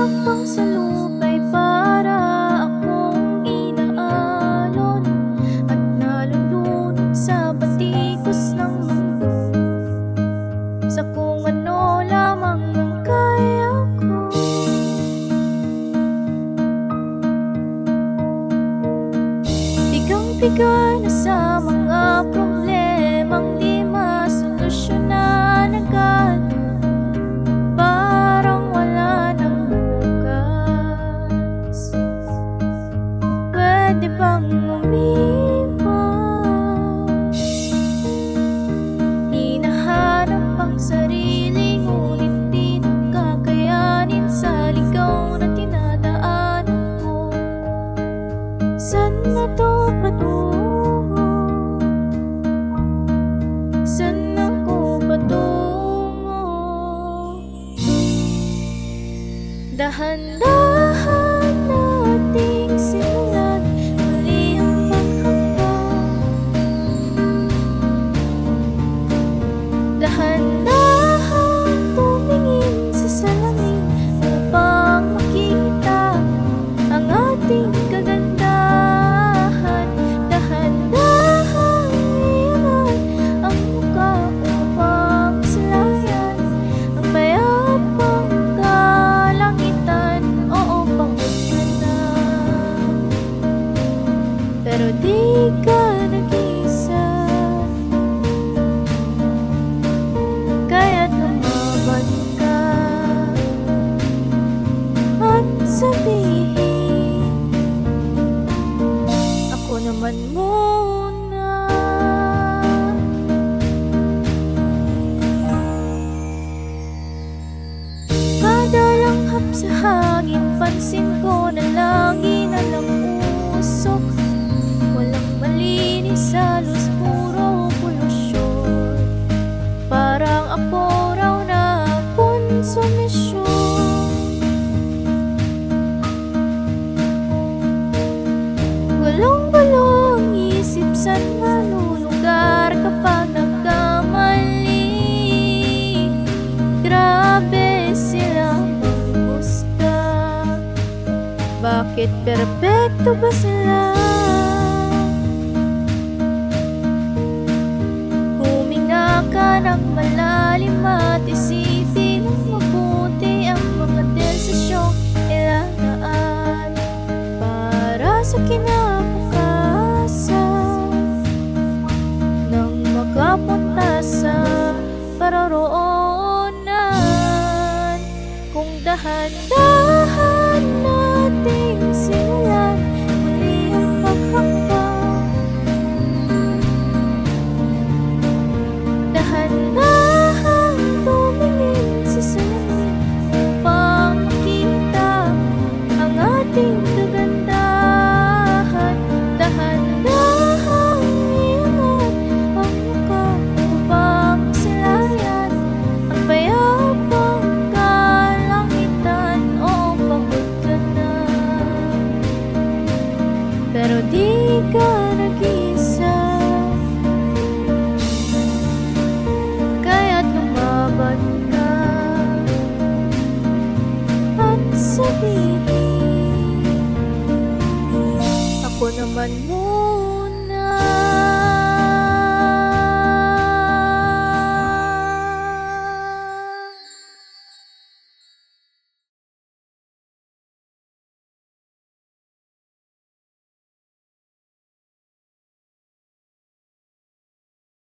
hakbang sa lupa'y para akong inaalon at nalulunod sa batikos ng mundo, sa kung ano lamang ang kaya ko. Bigang-biga na sa mga problemang di masolusyonan agad, parang wala nang bukas. Pwede bang umiwas? Hinahanap ang sarili, ngunit di nakakayanin sa ligaw na tinadaanan ko. Saan na to patungo? Saan ako patungo? Dahan-dahan nating simulan muli ang paghakbang. Dahan-dahan tumingin sa salamin upang makita ang ating kagandahan. Dahan-dahan iangat ang muka upang silayan ang mayabang kalangitan. Oo, pagod ka na, pero di ka nag-isa, kaya't lumaban ka at sabihin, ako naman muna. Padalanghap sa hangin, pansin ko na lagi na lang usok. Walang malinis, halos puro polusyon. Parang ako raw na konsumisyon. Gulong-gulo ang isip, saan malulugar kapag nagkamali? Grabe silang manghusga, bakit perpekto ba sila? Huminga ka ng malalim at isipin ng mabuti ang mga desisyong ilaan para sa kinabukasan, nang makapunta sa paroroonan. Kung dahan-dahan nating simulan muli ang paghakbang, dahan-dahan tumingin sa salamin upang makita ang ating kagandahan. Dahan-dahan iangat ang muka upang silayan ang bayabang kalangitan. Oo, pagod ka na, pero di ka nag-isa, kaya't lumaban ka at sabihin, ako naman muna.